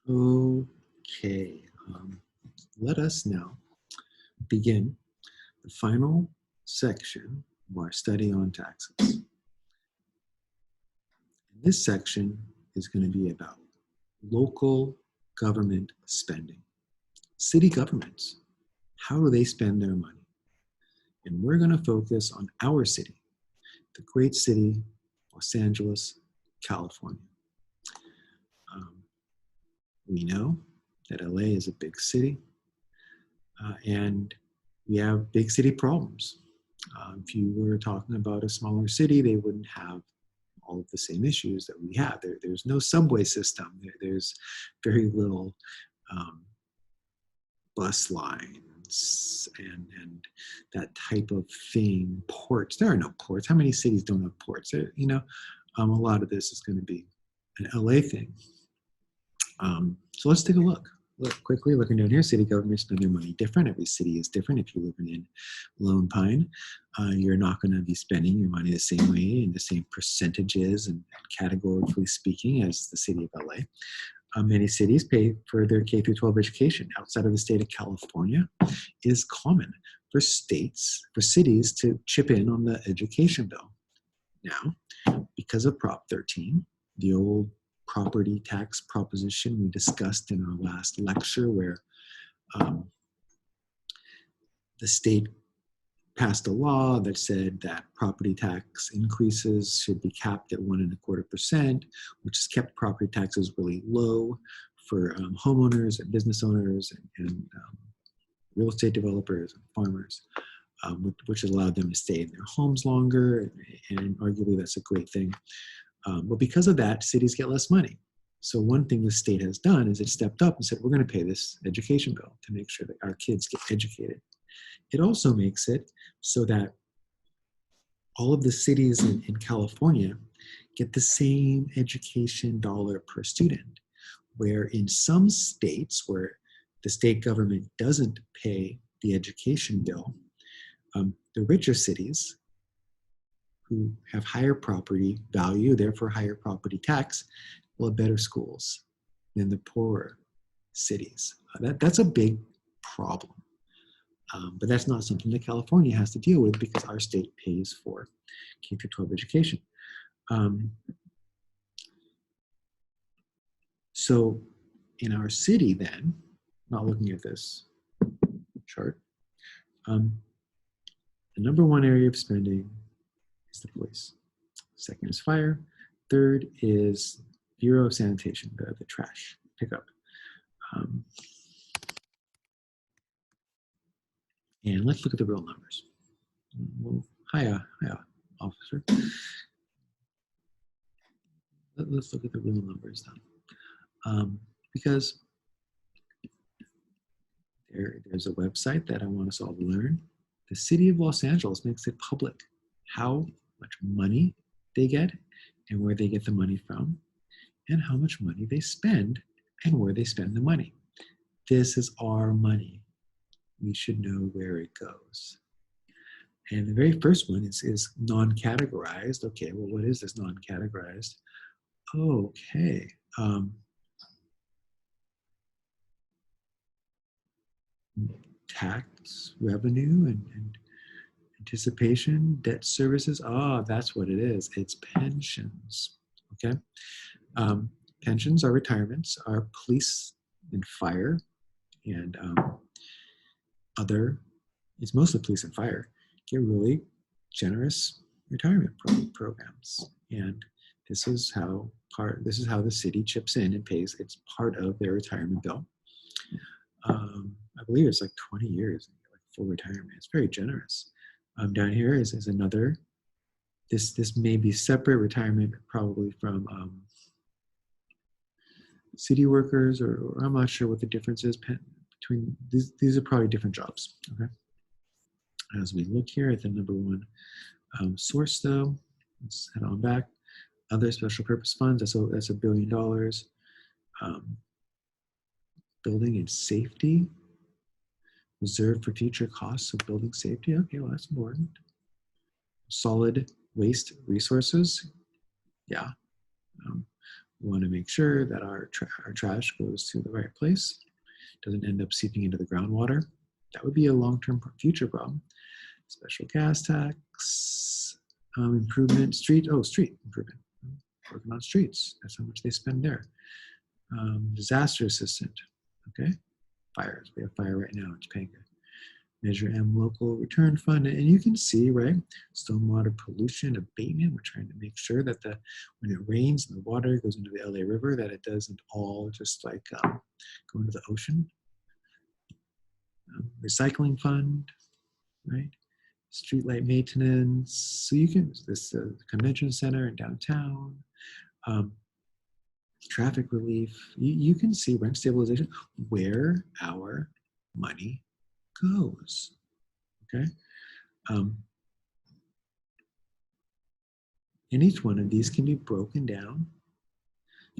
Okay, let us now begin the final section of our study on taxes. This section is going to be about local government spending. City governments, how do they spend their money? And we're going to focus on our city, the great city, Los Angeles, California. We know that LA is a big city, and we have big city problems. If you were talking about a smaller city, they wouldn't have all of the same issues that we have. There's no subway system. There's very little bus lines and that type of thing. Ports. There are no ports. How many cities don't have ports? A lot of this is going to be an LA thing. So let's take a look. Quickly looking down here, city governments spend their money different. Every city is different. If you're living in Lone Pine, you're not going to be spending your money the same way in the same percentages and categorically speaking as the city of LA. Many cities pay for their K through 12 education outside of the state of California. It is common for cities to chip in on the education bill. Now, because of Prop 13, the old property tax proposition we discussed in our last lecture, where the state passed a law that said that property tax increases should be capped at 1.25%, which has kept property taxes really low for homeowners and business owners and real estate developers and farmers, which has allowed them to stay in their homes longer, and arguably that's a great thing. But because of that, cities get less money. So one thing the state has done is it stepped up and said, we're going to pay this education bill to make sure that our kids get educated. It also makes it so that all of the cities in California get the same education dollar per student, where in some states where the state government doesn't pay the education bill, the richer cities who have higher property value, therefore higher property tax, will have better schools than the poorer cities. That's a big problem. But that's not something that California has to deal with because our state pays for K through 12 education. So in our city then, not looking at this chart, the number one area of spending is the police. Second is fire. Third is Bureau of Sanitation, the trash pickup. And let's look at the real numbers. Well, hiya, officer. Let's look at the real numbers then. Because there's a website that I want us all to learn. The city of Los Angeles makes it public how much money they get and where they get the money from, and how much money they spend and where they spend the money. This is our money. We should know where it goes. And the very first one is non-categorized. Okay, well, what is this non-categorized? Okay. Tax revenue and anticipation, debt services. That's what it is. It's pensions. Okay. Pensions are retirements, are police and fire, and it's mostly police and fire, get really generous retirement programs. And this is how the city chips in and pays. It's part of their retirement bill. I believe it's like 20 years, like full retirement. It's very generous. Down here is another. This may be separate retirement, probably from city workers, or I'm not sure what the difference is between these. These are probably different jobs. Okay. As we look here at the number one source, though, let's head on back. Other special purpose funds. That's $1 billion. Building and safety. Reserved for future costs of building safety. Okay, well, that's important. Solid waste resources. Yeah. We want to make sure that our trash goes to the right place, doesn't end up seeping into the groundwater. That would be a long-term future problem. Special gas tax, improvement, street improvement. Working on streets, that's how much they spend there. Disaster assistant, okay? Fires, we have fire right now in Topanga. Measure M local return fund, and you can see, right, stormwater pollution abatement. We're trying to make sure that when it rains and the water goes into the LA River, that it doesn't all just like go into the ocean. Recycling fund, right? Streetlight maintenance. So you can, this convention center in downtown, traffic relief. You can see rent stabilization, where our money goes, okay? And each one of these can be broken down.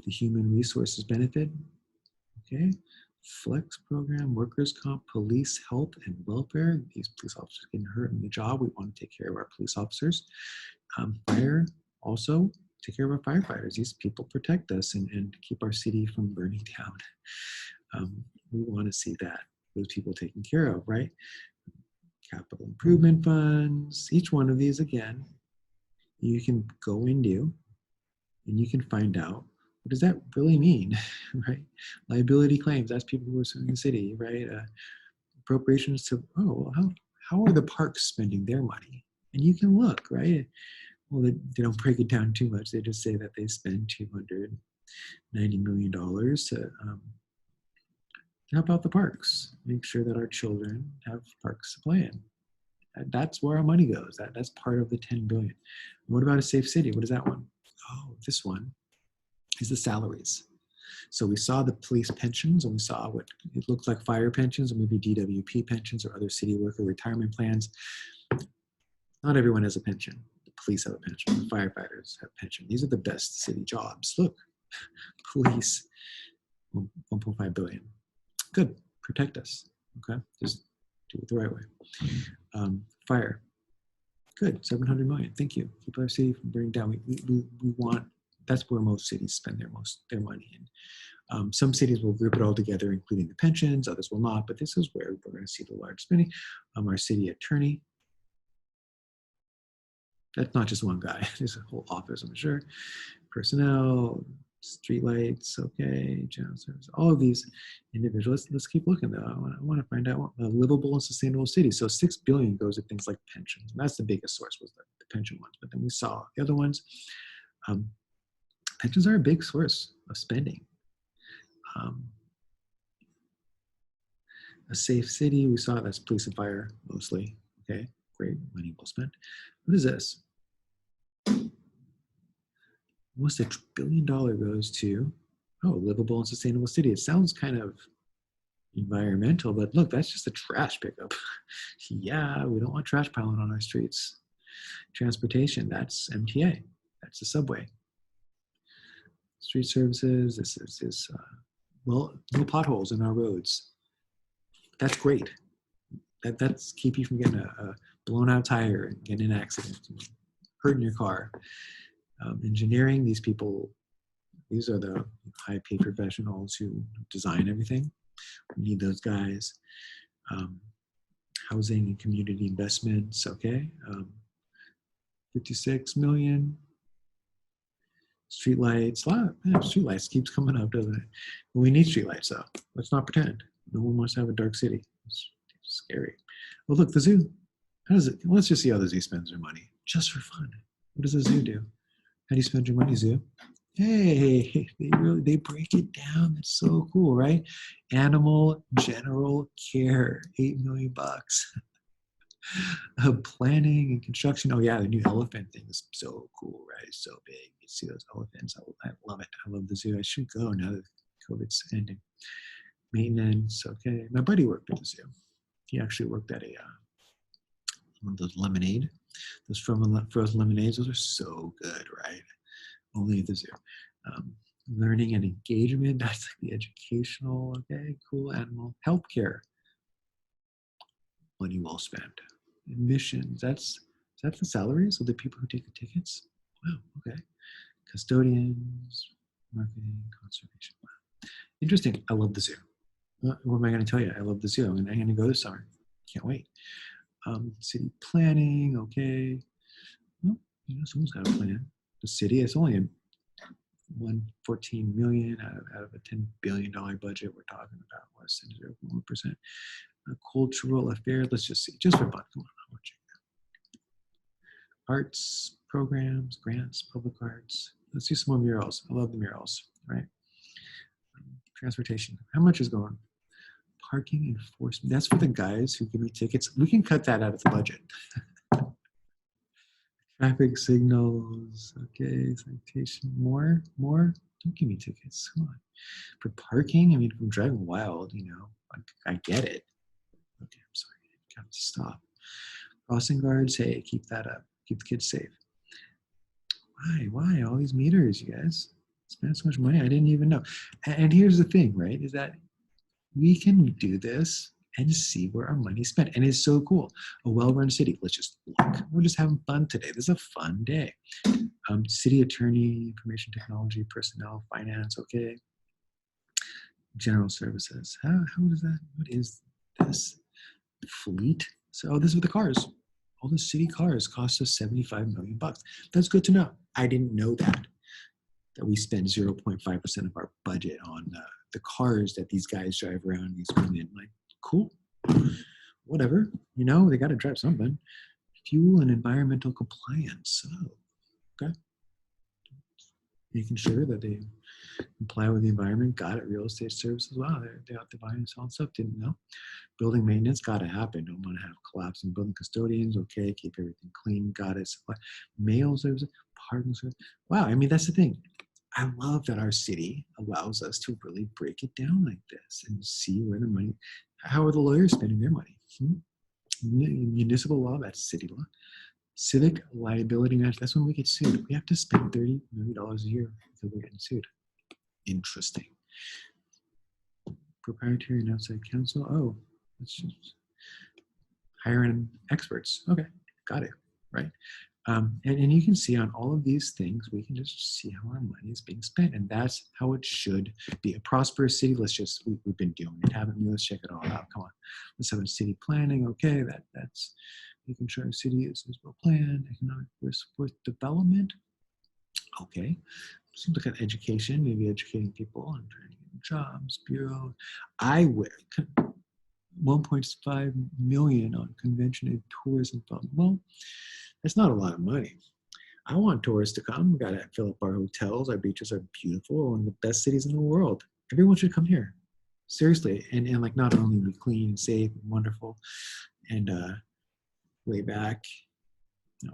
The human resources benefit, okay? Flex program, workers' comp, police health and welfare. These police officers getting hurt in the job. We want to take care of our police officers. Fire, also take care of our firefighters. These people protect us and keep our city from burning down. We want to see that, those people taken care of, right? Capital improvement funds. Each one of these, again, you can go into and you can find out, what does that really mean, right? Liability claims, that's people who are suing the city, right? Appropriations to, oh, well, how are the parks spending their money? And you can look, right? Well, they don't break it down too much. They just say that they spend $290 million to help out the parks, make sure that our children have parks to play in. That's where our money goes. That's part of the 10 billion. What about a safe city? What is that one? Oh, this one is the salaries. So we saw the police pensions, and we saw what it looked like fire pensions, or maybe DWP pensions, or other city worker retirement plans. Not everyone has a pension. The police have a pension. The firefighters have a pension. These are the best city jobs. Look, police, 1.5 billion. Good, protect us, okay? Just do it the right way. Fire, good, 700 million, thank you. Keep our city from burning down. We want, that's where most cities spend their money in. Some cities will group it all together, including the pensions, others will not, but this is where we're gonna see the large spending. Our city attorney, that's not just one guy, there's a whole office, I'm sure. Personnel, streetlights, okay, general service, all of these individuals. Let's keep looking though. I want to find out a livable and sustainable city. So 6 billion goes to things like pensions. And that's the biggest source, was the pension ones. But then we saw the other ones. Pensions are a big source of spending. A safe city, we saw that's police and fire mostly. Okay, great, money well spent. What is this? Almost $1 billion goes to, livable and sustainable city. It sounds kind of environmental, but look, that's just a trash pickup. Yeah, we don't want trash piling on our streets. Transportation, that's MTA. That's the subway. Street services, this is well, no potholes in our roads. That's great. That's keep you from getting a blown out tire and getting in an accident, hurting your car. Engineering, these people, these are the high paid professionals who design everything. We need those guys. Housing and community investments, okay. 56 million. Streetlights, streetlights keeps coming up, doesn't it? Well, we need streetlights though. Let's not pretend. No one wants to have a dark city. It's scary. Well, look, the zoo. How does it? Let's just see how the zoo spends their money, just for fun. What does the zoo do? How do you spend your money, zoo? Hey, they break it down. That's so cool, right? Animal general care, $8 million. Planning and construction. Oh yeah, the new elephant thing is so cool, right? It's so big. You see those elephants. I love it. I love the zoo. I should go now that COVID's ending. Maintenance. Okay, my buddy worked at the zoo. He actually worked at one of those lemonade. Those frozen lemonades. Those are so good, right? Only at the zoo. Learning and engagement. That's like the educational. Okay, cool. Animal healthcare. Money well spent. Admissions, is that the salaries of the people who take the tickets? Wow, okay. Custodians, Marketing, conservation. Wow. Interesting. I love the zoo. What am I going to tell you? I love the zoo, and I'm going to go this summer. Can't wait. City planning, okay. Well, someone's got a plan. The city, it's only a 114 million out of a $10 billion budget we're talking about, less than 0.1%. Cultural affairs, let's just see, just for fun. Come on, I'll check that. Arts programs, grants, public arts. Let's see some more murals. I love the murals, right? Transportation. How much is going? Parking enforcement. That's for the guys who give me tickets. We can cut that out of the budget. Traffic signals. Okay, citation. More. Don't give me tickets. Come on. For parking, I mean, if I'm driving wild, I get it. Okay, I'm sorry. I have to stop. Crossing guards. Hey, keep that up. Keep the kids safe. Why? All these meters, you guys. Spend so much money. I didn't even know. And here's the thing, right? Is that we can do this and see where our money's spent. And it's so cool. A well-run city. Let's just look. We're just having fun today. This is a fun day. City attorney, information technology, personnel, finance, okay. General services. How is that? What is this? Fleet. So this is with the cars. All the city cars cost us $75 million. That's good to know. I didn't know that we spend 0.5% of our budget on the cars that these guys drive around these women. Like, cool, whatever. They got to drive something. Fuel and environmental compliance. Oh, okay. Making sure that they comply with the environment. Got it. Real estate services. Wow, they're out there buying and selling stuff. Didn't know. Building maintenance. Got to happen. Don't want to have collapsing building custodians. Okay, keep everything clean. Got it. Supply. Mail services. Parking services. Wow, I mean, that's the thing. I love that our city allows us to really break it down like this and see where the money, how are the lawyers spending their money? Municipal law, that's city law. Civic liability management, that's when we get sued. We have to spend $30 million a year until we're getting sued. Interesting. Proprietary and outside counsel. Oh, let's just hiring experts. Okay, got it, right? And you can see on all of these things, we can just see how our money is being spent. And that's how it should be. A prosperous city, we've been doing it, haven't we? Let's check it all out. Come on. Let's have a city planning. Okay, that's making sure our city is well planned. Economic workforce development. Okay. Seems like an education, maybe educating people on trying to get jobs, bureau. I would. 1.5 million on convention and tourism fund. Well, that's not a lot of money. I want tourists to come. We got to fill up our hotels. Our beaches are beautiful. One of the best cities in the world. Everyone should come here. Seriously. And like not only be clean and safe and wonderful and way back.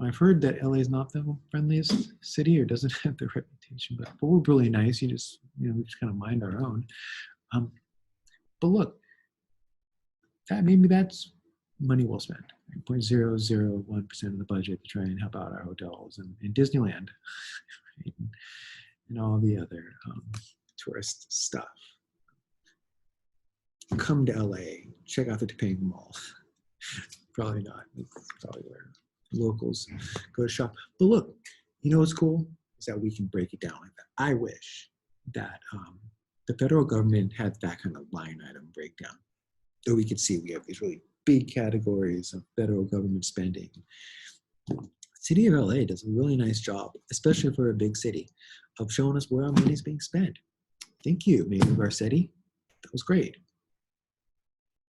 I've heard that LA is not the friendliest city or doesn't have the reputation, but we're really nice. We just kind of mind our own. But look, maybe that's money well spent. 0.001% of the budget to try and help out our hotels and Disneyland and all the other tourist stuff. Come to LA, check out the Topanga Mall. Probably not. It's probably where locals go to shop. But look, what's cool is that we can break it down like that. I wish that the federal government had that kind of line item breakdown. So we could see we have these really big categories of federal government spending. The city of LA does a really nice job, especially for a big city, of showing us where our money is being spent. Thank you, Mayor Garcetti. That was great.